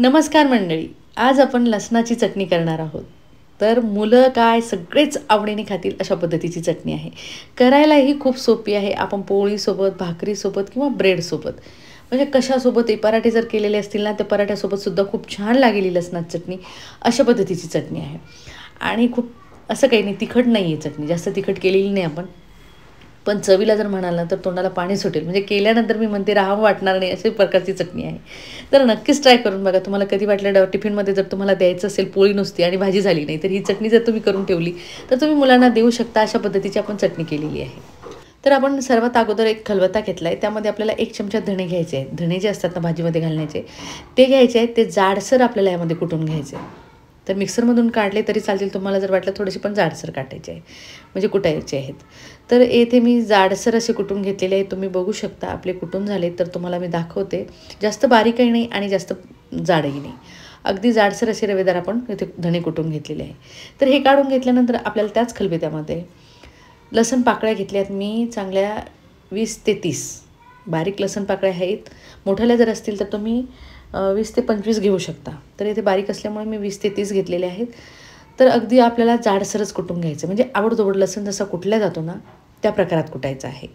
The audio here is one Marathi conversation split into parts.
नमस्कार मंडळी. आज आपण लसणाची चटणी करणार आहोत. तर मुलं काय सगळेच आवडीने खातील अशा पद्धतीची चटणी आहे. करायलाही खूप सोपी आहे. आपण पोळीसोबत, भाकरीसोबत किंवा ब्रेडसोबत म्हणजे कशासोबतही पराठे जर केलेले असतील ना, त्या पराठ्यासोबतसुद्धा खूप छान लागेल ही लसणाची चटणी. अशा पद्धतीची चटणी आहे आणि खूप असं काही नाही, तिखट नाही आहे चटणी. जास्त तिखट केलेली नाही आपण. पण चवीला जर म्हणाल ना, तर तोंडाला पाणी सुटेल. म्हणजे केल्यानंतर मी म्हणते राहावं वाटणार नाही, अशा प्रकारची चटणी आहे. तर नक्कीच ट्राय करून बघा. तुम्हाला कधी वाटलं टिफिनमध्ये जर तुम्हाला द्यायचं असेल पोळी नुसती आणि भाजी झाली नाही, तर ही चटणी जर तुम्ही करून ठेवली, तर तुम्ही मुलांना देऊ शकता. अशा पद्धतीची आपण चटणी केलेली आहे. तर आपण सर्वात अगोदर एक खलबत्ता घेतला आहे. त्यामध्ये आपल्याला 1 चमचा धणे घ्यायचे आहेत. धणे जे असतात ना भाजीमध्ये घालण्याचे, ते घ्यायचे आहेत. ते जाडसर आपल्याला यामध्ये कुटून घ्यायचे आहे. तर मिक्सरमधून काढले तरी चालतील. तुम्हाला जर वाटलं थोडेसे पण जाडसर काटायचे आहे, म्हणजे कुटायचे आहेत. तर येथे मी जाडसर असे कुटून घेतलेले आहे. तुम्ही बघू शकता आपले कुटून झाले तर तुम्हाला मी दाखवते. जास्त बारीकही नाही आणि जास्त जाडही नाही. अगदी जाडसर असे रवेदार आपण इथे धणे कुटून घेतलेले आहे. तर हे काढून घेतल्यानंतर आपल्याला त्याच खलबत्त्यामध्ये लसण पाकळ्या घेतल्यात मी चांगल्या 20 ते 30 बारीक लसण पाकळ्या आहेत. मोठ्याल्या जर असतील तर तुम्ही 20 ते 25 घेऊ शकता. तर इथे बारीक असल्यामुळे मी 20 ते 30 घेतलेले आहेत. तर अगदी आपल्याला जाडसरच कुटून घ्यायचं, म्हणजे आवडतोबड लसण जसा कुटला जातो ना, त्या प्रकारात कुटायचा आहे.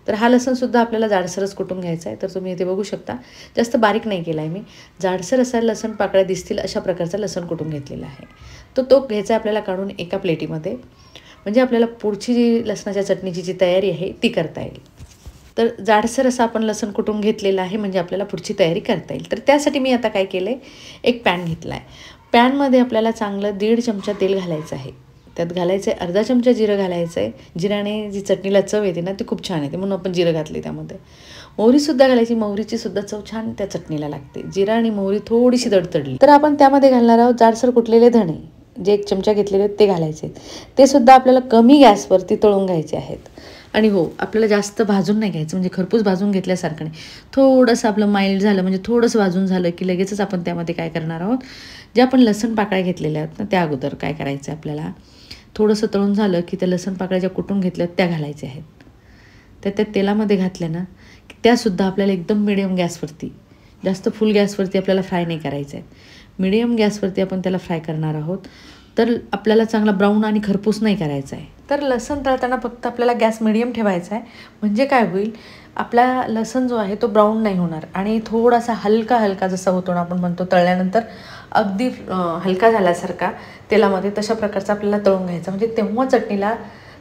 तर हा लसणसुद्धा आपल्याला जाडसरच कुटून घ्यायचा आहे. तर तुम्ही इथे बघू शकता, जास्त बारीक नाही केला आहे मी. जाडसर असा लसण पाकळ्या दिसतील अशा प्रकारचा लसण कुटून घेतलेला आहे. तो घ्यायचा आपल्याला काढून एका प्लेटीमध्ये. म्हणजे आपल्याला पुढची जी लसणाच्या चटणीची जी तयारी आहे ती करता येईल. तर जाडसर असं आपण लसण कुटून घेतलेलं आहे, म्हणजे आपल्याला पुढची तयारी करता येईल. तर त्यासाठी मी आता काय केलं आहे, एक पॅन घेतला आहे. पॅनमध्ये आपल्याला चांगलं 1.5 चमचा तेल घालायचं आहे. त्यात घालायचं आहे अर्धा चमचा जिरं घालायचं आहे. जिऱ्याने जी चटणीला चव येते ना, ती खूप छान येते, म्हणून आपण जिरं घातले त्यामध्ये. मोहरीसुद्धा घालायची. मोहरीचीसुद्धा चव छान त्या चटणीला लागते. जिरा आणि मोहरी थोडीशी तडतडली तर आपण त्यामध्ये घालणार आहोत जाडसर कुटलेले धणे. जे 1 चमचा घेतलेले आहेत ते घालायचे आहेत. ते सुद्धा आपल्याला कमी गॅसवरती तळून घ्यायचे आहेत. आणि हो, आपल्याला जास्त भाजून नाही घ्यायचं, म्हणजे खरपूस भाजून घेतल्यासारखं नाही. थोडंसं आपलं माइल्ड झालं, म्हणजे थोडंसं भाजून झालं की लगेचच आपण त्यामध्ये काय करणार आहोत, जे आपण लसण पाकळ्या घेतलेल्या आहेत ना, त्या अगोदर काय करायचं आपल्याला, थोडंसं तळून झालं की त्या लसण पाकळ्या ज्या कुटून घेतल्या त्या घालायच्या आहेत. त्या तेलामध्ये घातल्या ना, की त्यासुद्धा आपल्याला एकदम मिडियम गॅसवरती, जास्त फुल गॅसवरती आपल्याला फ्राय नाही करायचं आहे. मिडियम गॅसवरती आपण त्याला फ्राय करणार आहोत. तर आपल्याला चांगला ब्राऊन आणि खरपूस नाही करायचा आहे. तर लसण तळताना फक्त आपल्याला गॅस मिडियम ठेवायचा आहे. म्हणजे काय होईल, आपला लसण जो आहे तो ब्राऊन नाही होणार आणि थोडासा हलका हलका जसा होतो ना, आपण म्हणतो तळल्यानंतर अगदी हलका झाल्यासारखा तेलामध्ये, तशा प्रकारचा आपल्याला तळून घ्यायचा. म्हणजे तेव्हा चटणीला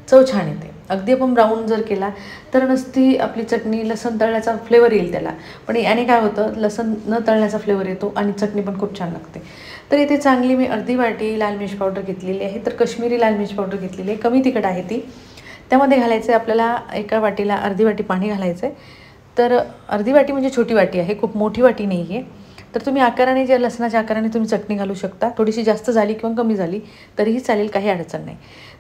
चव छान येते. अगदी आपण ब्राऊन जर केला तर नुसती आपली चटणी लसण तळण्याचा फ्लेवर येईल त्याला, पण याने काय होतं, लसण न तळण्याचा फ्लेवर येतो आणि चटणी पण खूप छान लागते. तर इथे चांगली मी अर्धी वाटी लाल मिर्च पावडर घेतलेली आहे. तर कश्मीरी लाल मिर्च पावडर घेतलेली आहे, कमी तिखट आहे ती. त्यामध्ये घालायचं आहे आपल्याला एका वाटीला अर्धी वाटी पाणी घालायचं आहे. तर अर्धी वाटी म्हणजे छोटी वाटी आहे, खूप मोठी वाटी नाही आहे. तर तुम्ही आकाराने, ज्या लसणाच्या आकाराने तुम्ही चटणी घालू शकता. थोडीशी जास्त झाली किंवा कमी झाली तरीही चालेल, काही अडचण नाही.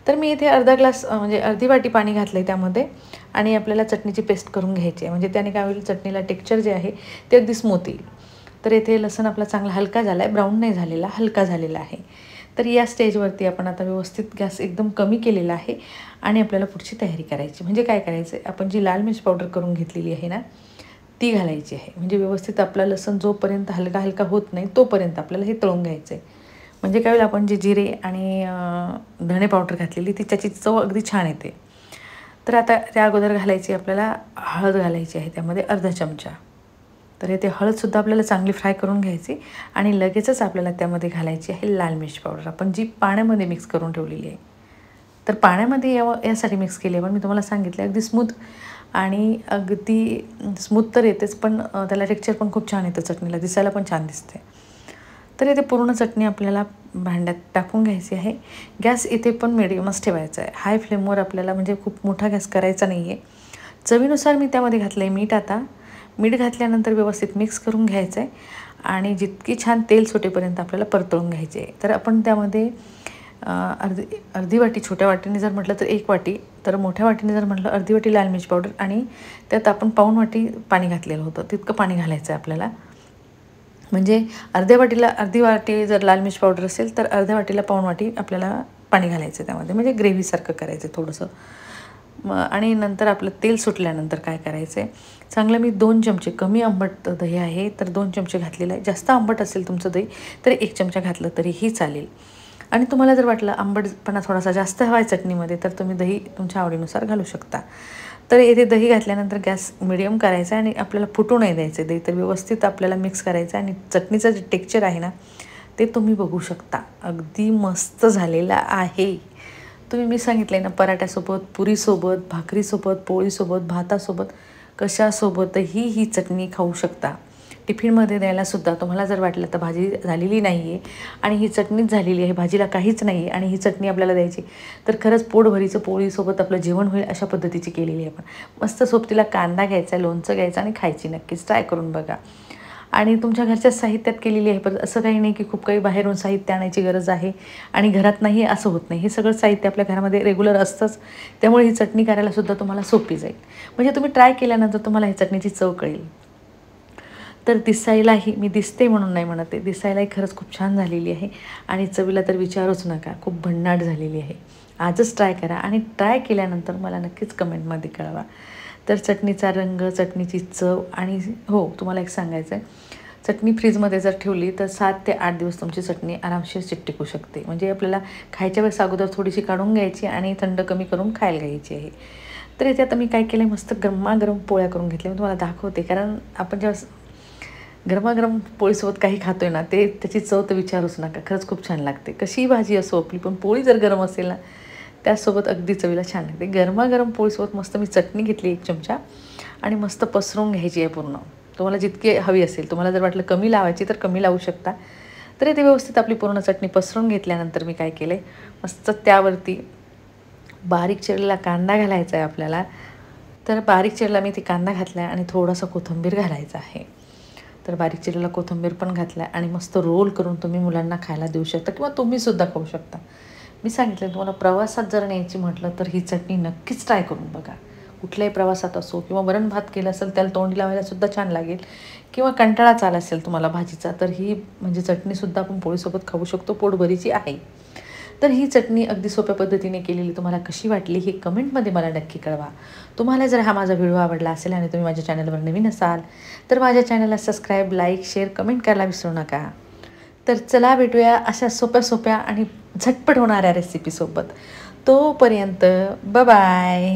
तर मी इथे अर्धा ग्लास म्हणजे अर्धी वाटी पाणी घातलं आहे त्यामध्ये आणि आपल्याला चटणीची पेस्ट करून घ्यायची आहे. म्हणजे त्याने काय होईल, चटणीला टेक्स्चर जे आहे ते अगदी स्मूथ येईल. तर इथे लसण आपला चांगला हलका झाला आहे, ब्राऊन नाही झालेला, हलका झालेला आहे. तर या स्टेजवरती आपण आता व्यवस्थित गॅस एकदम कमी केलेला आहे आणि आपल्याला पुढची तयारी करायची. म्हणजे काय करायचं आहे, आपण जी लाल मिर्च पावडर करून घेतलेली आहे ना, ती घालायची आहे. म्हणजे व्यवस्थित आपला लसण जोपर्यंत हलका हलका होत नाही तोपर्यंत आपल्याला हे तळून घ्यायचं आहे. म्हणजे काय होईल, आपण जे जिरे आणि धणे पावडर घातलेली ती त्याची चव अगदी छान येते. तर आता त्या अगोदर घालायची आपल्याला हळद घालायची आहे, त्यामध्ये अर्धा चमचा. तर ते हळदसुद्धा आपल्याला चांगली फ्राय करून घ्यायची आणि लगेचच आपल्याला त्यामध्ये घालायची आहे लाल मिर्च पावडर, आपण जी पाण्यामध्ये मिक्स करून ठेवलेली आहे. तर पाण्यामध्ये यासाठी मिक्स केल्यावर मी तुम्हाला सांगितलं अगदी स्मूथ आणि अगदी स्मूथ तर येतेच, पण त्याला टेक्स्चर पण खूप छान येतं, चटणीला दिसायला पण छान दिसते. तर इथे पूर्ण चटणी आपल्याला भांड्यात टाकून घ्यायची आहे. गॅस इथे पण मिडियमच ठेवायचा आहे. हाय फ्लेमवर आपल्याला, म्हणजे खूप मोठा गॅस करायचा नाही आहे. चवीनुसार मी त्यामध्ये घातलं आहे मीठ. आता मीठ घातल्यानंतर व्यवस्थित मिक्स करून घ्यायचं आहे आणि जितकी छान तेल सुटेपर्यंत आपल्याला परतवून घ्यायचे आहे. तर आपण त्यामध्ये अर्धी वाटी, छोट्या वाटीने जर म्हटलं तर 1 वाटी, तर मोठ्या वाटीने जर म्हटलं अर्धी वाटी लाल मिर्च पावडर आणि त्यात आपण पाऊण वाटी पाणी घातलेलं होतं, तितकं पाणी घालायचं आहे आपल्याला. म्हणजे अर्ध्या वाटीला अर्धी वाटी जर लाल मिर्च पावडर असेल तर अर्ध्या वाटीला पाऊण वाटी आपल्याला पाणी घालायचं त्यामध्ये, म्हणजे ग्रेव्हीसारखं करायचं थोडंसं. आणि नंतर आपलं तेल सुटल्यानंतर काय करायचं आहे, चांगलं मी 2 चमचे, कमी आंबट दही आहे तर 2 चमचे घातलेलं आहे. जास्त आंबट असेल तुमचं दही तर 1 चमचा घातलं तरीही चालेल. आणि तुम्हाला जर वाटलं आंबटपणा थोडासा जास्त हवा आहे चटणीमध्ये तर तुम्ही दही तुमच्या आवडीनुसार घालू शकता. तर इथे दही घातल्यानंतर गॅस मिडियम करायचा आणि आपल्याला फुटू नाही द्यायचं दही, तर व्यवस्थित आपल्याला मिक्स करायचं. आणि चटणीचं जे टेक्स्चर आहे ना ते तुम्ही बघू शकता, अगदी मस्त झालेलं आहे. तुम्ही मी सांगितलं ना, पराठ्यासोबत, पुरीसोबत, भाकरीसोबत, पोळीसोबत, भातासोबत, कशासोबतही ही चटणी खाऊ शकता. टिफिनमध्ये द्यायलासुद्धा तुम्हाला जर वाटलं तर भाजी झालेली नाही आहे आणि ही चटणीच झालेली आहे, भाजीला काहीच नाही आहे आणि ही चटणी आपल्याला द्यायची, तर खरंच पोटभरीचं पोळीसोबत आपलं जेवण होईल अशा पद्धतीची केलेली आहे आपण. मस्त सोबतीला कांदा घ्यायचा, लोणचं घ्यायचं आणि खायची. नक्कीच ट्राय करून बघा. आणि तुमच्या घरच्या साहित्यात केलेली आहे, पण असं काही नाही की खूप काही बाहेरून साहित्य आणायची गरज आहे आणि घरात नाही असं होत नाही. हे सगळं साहित्य आपल्या घरामध्ये रेग्युलर असतंच, त्यामुळे ही चटणी करायलासुद्धा तुम्हाला सोपी जाईल. म्हणजे तुम्ही ट्राय केल्यानंतर तुम्हाला ही चटणीची चव कळेल. तर दिसायलाही, मी दिसते म्हणून नाही म्हणत आहे, दिसायलाही खरंच खूप छान झालेली आहे आणि चवीला तर विचारूच नका, खूप भन्नाट झालेली आहे. आजच ट्राय करा आणि ट्राय केल्यानंतर मला नक्कीच कमेंटमध्ये कळवा. तर चटणीचा रंग, चटणीची चव आणि हो, तुम्हाला एक सांगायचं आहे, चटणी फ्रीजमध्ये जर ठेवली तर 7 ते 8 दिवस तुमची चटणी आरामशीर टिकू शकते. म्हणजे आपल्याला खायच्या वेळेस अगोदर थोडीशी काढून घ्यायची आणि थंड कमी करून खायला घ्यायची आहे. तर इथे आता मी काय केलं आहे, मस्त गरमागरम पोळ्या करून घेतल्या. मी तुम्हाला दाखवते, कारण आपण जेव्हा गरमागरम पोळीसोबत काही खातो आहे ना, ते त्याची चव तर विचारूच नका, खरंच खूप छान लागते. कशीही भाजी असो आपली, पण पोळी जर गरम असेल ना, त्यासोबत अगदी चवीला छान लागते. गरमागरम पोळीसोबत मस्त मी चटणी घेतली 1 चमचा आणि मस्त पसरवून घ्यायची आहे पूर्ण. तुम्हाला जितकी हवी असेल, तुम्हाला जर वाटलं कमी लावायची तर कमी लावू शकता. तर ते व्यवस्थित आपली पूर्ण चटणी पसरवून घेतल्यानंतर मी काय केलं आहे, मस्त त्यावरती बारीक चिरलेला कांदा घालायचा आहे आपल्याला. तर बारीक चिरला मी ती कांदा घातला आहे आणि थोडासा कोथिंबीर घालायचा आहे. तर बारीक चिरलेला कोथिंबीर पण घातला आहे आणि मस्त रोल करून तुम्ही मुलांना खायला देऊ शकता किंवा तुम्हीसुद्धा खाऊ शकता. मी सांगितलं तुम्हाला प्रवासात जर न्यायची म्हटलं तर ही चटणी नक्कीच ट्राय करून बघा. कुठल्याही प्रवासात असो किंवा वरण भात केलं असेल त्याला तोंडी लावायलासुद्धा छान लागेल किंवा कंटाळाच आला असेल तुम्हाला भाजीचा, तर ही म्हणजे चटणीसुद्धा आपण पोळीसोबत खाऊ शकतो, पोटभरीची आहे. तर ही चटणी अगदी सोप्या पद्धतीने केलेली तुम्हाला कशी वाटली हे कमेंटमध्ये मला नक्की कळवा. तुम्हाला जर हा माझा व्हिडिओ आवडला असेल आणि तुम्ही माझ्या चॅनलवर नवीन असाल तर माझ्या चॅनलला सबस्क्राईब, लाईक, शेअर, कमेंट करायला विसरू नका. तर चला भेटूया अशा सोप्या आणि झटपट होणाऱ्या रेसिपीसोबत. तोपर्यंत बाय.